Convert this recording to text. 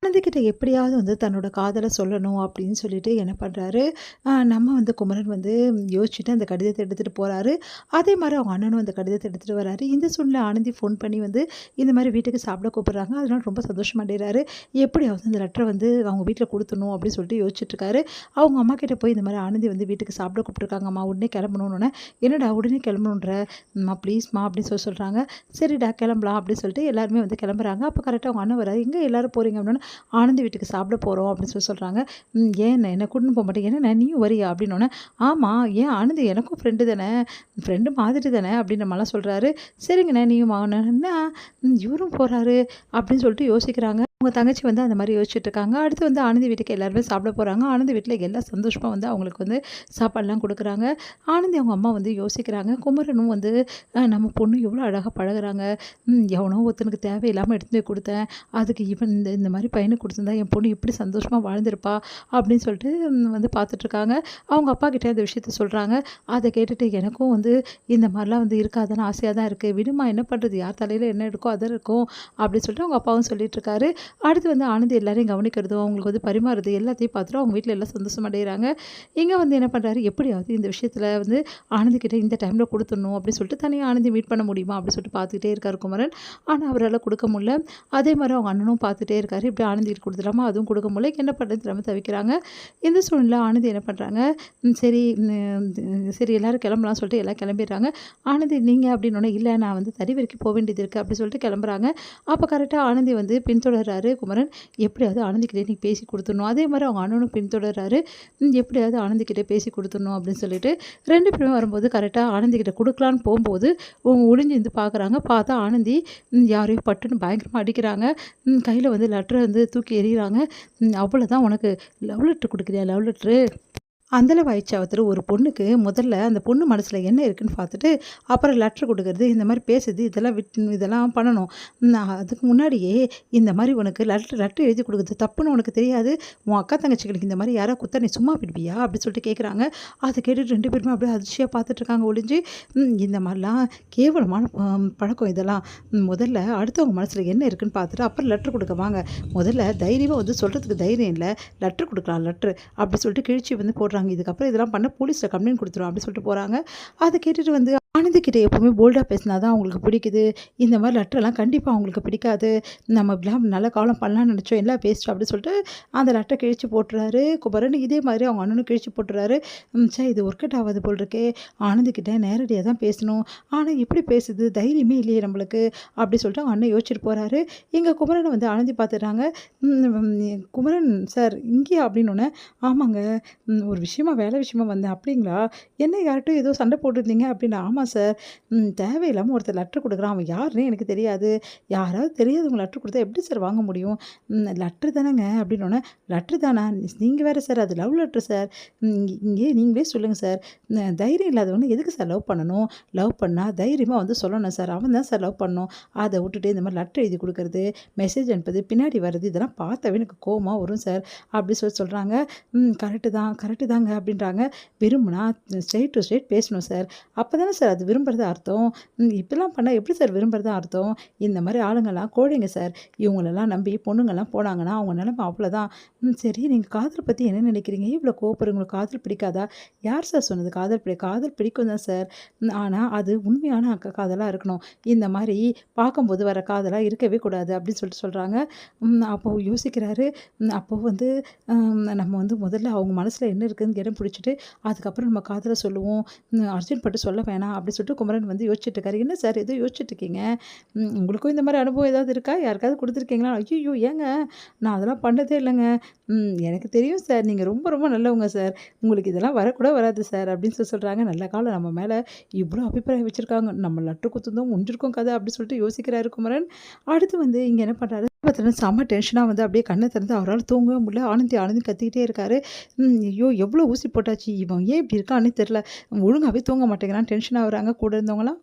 குழந்தைகிட்ட எப்படியாவது தன்னோட காதலை சொல்லணும் அப்படின்னு சொல்லிட்டு என்ன பண்ணுறாரு, நம்ம குமரன் யோசிச்சுட்டு அந்த கடிதத்தை எடுத்துகிட்டு போகிறாரு. அதே மாதிரி அவங்க அண்ணனும் அந்த கடிதத்தை எடுத்துகிட்டு வராரு. இந்த சூழ்நிலை ஆனந்தி ஃபோன் பண்ணி இந்த மாதிரி வீட்டுக்கு சாப்பிட கூப்பிட்றாங்க. அதனால ரொம்ப சந்தோஷமாயிடுறாரு. எப்படியாவது அந்த லெட்டரை அவங்க வீட்டில் கொடுத்துணும் அப்படின்னு சொல்லிட்டு யோசிச்சுட்ருக்காரு. அவங்க அம்மா கிட்ட போய் இந்த மாதிரி ஆனந்தி வீட்டுக்கு சாப்பிட கூப்பிட்ருக்காங்கம்மா, உடனே கிளம்பணுன்னு. என்னடா உடனே கிளம்பணுன்ற ப்ளீஸ்மா அப்படின்னு சொல்கிறாங்க. சரிடா கிளம்பலாம் அப்படின்னு சொல்லிட்டு எல்லாருமே கிளம்புறாங்க. அப்போ கரெக்டாக அவங்க அண்ணன் வராது. எங்கே எல்லோரும் போகிறீங்க அப்படின்னு. ஆனந்தி வீட்டுக்கு சாப்பிட போகிறோம் அப்படின்னு சொல்கிறாங்க. ஏன் என்ன கூட்டின்னு போக மாட்டேங்க, என்ன நீயும் வரியா அப்படின்னோடனே, ஆமாம் ஏன் ஆனந்தி எனக்கும் ஃப்ரெண்டு தானே, ஃப்ரெண்டு மாதிரி தானே அப்படின்ற மாதிரிலாம் சொல்கிறாரு. சரிங்கண்ணே நீயும் வாங்கினா இவரும் போகிறாரு அப்படின்னு சொல்லிட்டு யோசிக்கிறாங்க. அவங்க தங்கச்சி அந்த மாதிரி யோசிச்சுட்டு இருக்காங்க. அடுத்து ஆனந்தி வீட்டுக்கு எல்லாருமே சாப்பிட போகிறாங்க. ஆனந்தி வீட்டில் எல்லாம் சந்தோஷமாக அவங்களுக்கு சாப்பாடுலாம் கொடுக்குறாங்க. ஆனந்தி அவங்க அம்மா யோசிக்கிறாங்க. குமரனும் நம்ம பொண்ணு எவ்வளோ அழகாக பழகுறாங்க, எவனோ ஒருத்தனுக்கு தேவையில்லாமல் எடுத்து போய் கொடுத்தேன், அதுக்கு இவன் இந்த மாதிரி பையனுக்கு கொடுத்துருந்தா என் பொண்ணு இப்படி சந்தோஷமாக வாழ்ந்திருப்பா அப்படின்னு சொல்லிட்டு பார்த்துட்ருக்காங்க. அவங்க அப்பா கிட்டே அந்த விஷயத்த சொல்கிறாங்க. அதை கேட்டுட்டு எனக்கும் இந்த மாதிரிலாம் இருக்காதானே ஆசையாக தான் இருக்குது, விடுமா என்ன பண்ணுறது, யார் தலையில் என்ன இருக்கோ அதை இருக்கும் அப்படின்னு சொல்லிட்டு அவங்க அப்பாவும் சொல்லிட்டு இருக்காரு. அடுத்து ஆனந்தி எல்லாரையும் கவனிக்கிறதும் அவங்களுக்கு பரிமாறுறது எல்லாத்தையும் பார்த்துட்டு அவங்க வீட்டில் எல்லாம் சந்தோஷமடைகிறாங்க. இங்கே என்ன பண்ணுறாரு, எப்படியாவது இந்த விஷயத்தில் ஆனந்தி கிட்டே இந்த டைமில் கொடுத்துடணும் அப்படின்னு சொல்லிட்டு தனியாக ஆனந்தி மீட் பண்ண முடியுமா அப்படின்னு சொல்லிட்டு பார்த்துக்கிட்டே இருக்கார் குமரன். ஆனால் அவரால் கொடுக்க முடியல. அதே மாதிரி அவங்க அண்ணனும் பார்த்துட்டே இருக்காரு. இப்படி ஆனந்திக்கு கொடுத்துடாமா அதுவும் கொடுக்க முடியல. என்ன பண்ணுறது நம்ம தவிக்கிறாங்க. இந்த சூழ்நிலை ஆனந்தி என்ன பண்ணுறாங்க, சரி சரி எல்லோரும் கிளம்பலாம் சொல்லிட்டு எல்லாம் கிளம்பிடுறாங்க. ஆனந்தி நீங்கள் அப்படின்னோடனே, இல்லை நான் தறி வரைக்கும் போக வேண்டியது இருக்குது அப்படின்னு சொல்லிட்டு கிளம்புறாங்க. அப்போ கரெக்டாக ஆனந்தி பின்தொடர்றாரு குமரன். எப்படியாவது ஆனந்திக்கிட்டே நீ பேசி கொடுத்துடணும். அதே மாதிரி அவங்க அண்ணனும் பின்தொடர்றாரு. எப்படியாவது ஆனந்திக்கிட்டே பேசி கொடுத்துடணும் அப்படின்னு சொல்லிட்டு 2 பேருமே வரும்போது கரெக்டாக ஆனந்திக்கிட்ட கொடுக்கலான்னு போகும்போது ஒளிஞ்சு பார்க்குறாங்க. பார்த்தா ஆனந்தி யாரையும் பட்டுன்னு பயங்கரமாக அடிக்கிறாங்க. கையில் லெட்டரை தூக்கி எறிகிறாங்க. அவ்வளோதான், உனக்கு லவ் லெட்ரு கொடுக்குறியா, லவ் லெட்ரு அந்தளவு ஆயிடுச்சு. ஒருத்தர் ஒரு பொண்ணுக்கு முதல்ல அந்த பொண்ணு மனசில் என்ன இருக்குன்னு பார்த்துட்டு அப்புறம் லெட்ரு கொடுக்குறது, இந்த மாதிரி பேசுறது, இதெல்லாம் பண்ணணும். அதுக்கு முன்னாடியே இந்த மாதிரி உனக்கு லெட்ரு எழுதி கொடுக்குறது தப்புன்னு உனக்கு தெரியாது, உன் அக்கா தங்கச்சிகளுக்கு இந்த மாதிரி யாராவது குத்தா நீ சும்மா விடுவியா அப்படின்னு சொல்லிட்டு கேட்குறாங்க. அதை கேட்டுட்டு 2 பேருமே அப்படியே அதிர்ச்சியாக பார்த்துட்ருக்காங்க ஒளிஞ்சு. இந்த மாதிரிலாம் கேவலமான பழக்கம் இதெல்லாம். முதல்ல அடுத்தவங்க மனசில் என்ன இருக்குன்னு பார்த்துட்டு அப்புறம் லெட்ரு கொடுக்க வாங்க, முதல்ல தைரியமாக சொல்கிறதுக்கு தைரியம் இல்லை, லெட்ரு கொடுக்கலாம் லெட்ரு அப்படி சொல்லிட்டு கிழிச்சி போடுறாங்க. இதுக்கப்புறம் இதெல்லாம் பண்ண போலீஸில் கம்ப்ளைண்ட் கொடுத்துரும் அப்படின்னு சொல்லிட்டு போகிறாங்க. அதை கேட்டுட்டு ஆனந்தி கிட்டே எப்போவுமே போல்டாக பேசினா தான் அவங்களுக்கு பிடிக்குது, இந்த மாதிரி லெட்டரெல்லாம் கண்டிப்பாக அவங்களுக்கு பிடிக்காது, நம்ம இப்படிலாம் நல்ல காலம் பண்ணலாம்னு நினச்சோம் எல்லாம் பேசிட்டோம் அப்படின்னு சொல்லிட்டு அந்த லெட்டரை கிழிச்சு போட்டுறாரு குமரன். இதே மாதிரி அவங்க அண்ணனும் கிழிச்சு போட்டுறாரு. சே இது ஒர்க் அவுட் ஆகாது போல் இருக்கே, ஆனந்தி கிட்டே நேரடியாக தான் பேசணும், ஆனால் இப்படி பேசுது, தைரியமே இல்லையே நம்மளுக்கு அப்படி சொல்லிட்டு அவங்க அண்ணன் யோசிச்சுட்டு போகிறாரு. இங்கே குமரனை ஆனந்தி பார்த்துடுறாங்க. குமரன் சார் இங்கேயா அப்படின்னோடனே, ஆமாங்க ஒரு விஷயமா வேலை விஷயமா வந்தேன். அப்படிங்களா, என்ன யார்கிட்டும் ஏதோ சண்டை போட்டுருந்தீங்க அப்படின்னு. ஆமாம் சார், தேவையில்லாமல் ஒருத்தர் லெட்ரு கொடுக்குறான், அவன் யாருன்னே எனக்கு தெரியாது, யாராவது தெரியாதவங்க லெட்ரு கொடுத்தா எப்படி சார் வாங்க முடியும், லெட்ரு தானேங்க அப்படின்னோடனே, லெட்ரு தானா, நீங்கள் வேறு சார், அது லவ் லெட்ரு சார், இங்கே நீங்களே சொல்லுங்கள் சார், தைரியம் இல்லாதவங்க எதுக்கு சார் லவ் பண்ணணும், லவ் பண்ணால் தைரியமாக சொல்லணும் சார், அவன் தான் சார் லவ் பண்ணணும், அதை விட்டுட்டு இந்த மாதிரி லெட்ரு எழுதி கொடுக்குறது, மெசேஜ் அனுப்புறது, பின்னாடி வர்றது, இதெல்லாம் பார்த்தாவே எனக்கு கோவமாக வரும் சார் அப்படி சொல்கிறாங்க. கரெக்டு தாங்க அப்படின்றாங்க. விரும்புனா ஸ்ட்ரெயிட் டு ஸ்ட்ரெயிட் பேசணும் சார், அப்போ தானே சார் அது விரும்புறது அர்த்தம், இப்படிலாம் பண்ணால் எப்படி சார் விரும்புறது அர்த்தம், இந்த மாதிரி ஆளுங்கள்லாம் கோழைங்க சார், இவங்களெல்லாம் நம்பி பொண்ணுங்கள்லாம் போனாங்கன்னா அவங்க நிலைமை அவ்வளோதான். சரி நீங்கள் காதல் பற்றி என்ன நினைக்கிறீங்க, இவ்வளோ கோபப்படுறீங்க, உங்களுக்கு காதல் பிடிக்காதா, யார் சார் சொன்னது காதல் பிடிக்கும் தான் சார், ஆனால் அது உண்மையான காதலாக இருக்கணும், இந்த மாதிரி பார்க்கும்போது வர காதலாக இருக்கவே கூடாது அப்படின்னு சொல்கிறாங்க. அப்போது யோசிக்கிறாரு. அப்போது நம்ம முதல்ல அவங்க மனசில் என்ன இருக்குதுன்னு இடம் பிடிச்சிட்டு அதுக்கப்புறம் நம்ம காதலை சொல்லுவோம், அர்ஜென்ட் பட்டு சொல்ல வேணாம் அப்படின்னு சொல்லிட்டு குமரன் யோசிச்சுட்டு இருக்காரு. என்ன சார் எதுவும் யோசிச்சுட்டு இருக்கீங்க, உங்களுக்கும் இந்த மாதிரி அனுபவம் ஏதாவது இருக்கா, யாருக்காவது கொடுத்துருக்கீங்களா, ஐயோ ஏங்க நான் அதெல்லாம் பண்ணதே இல்லைங்க, எனக்கு தெரியும் சார், நீங்கள் ரொம்ப ரொம்ப நல்லவங்க சார், உங்களுக்கு இதெல்லாம் வரக்கூட வராது சார் அப்படின்னு சொல்கிறாங்க. நல்ல காலம் நம்ம மேலே இவ்வளோ அபிப்பிராயம் வச்சுருக்காங்க, நம்ம லட்டு குத்துந்தோம் முடிஞ்சிருக்கோம் கதை அப்படின்னு சொல்லிட்டு யோசிக்கிறாரு குமரன். அடுத்து இங்கே என்ன பண்ணுறாரு, செம்ம டென்ஷனாக அப்படியே கண்ணை திறந்து அவரால் தூங்கவே முடியல. ஆனந்தி கத்திக்கிட்டே இருக்காரு. ஐயோ எவ்வளோ ஊசி போட்டாச்சு, இவன் ஏன் இப்படி இருக்கான்னு தெரில, ஒழுங்காகவே தூங்க மாட்டேங்கிறான், டென்ஷன் ஆகுறாங்க கூட இருந்தவங்களாம்.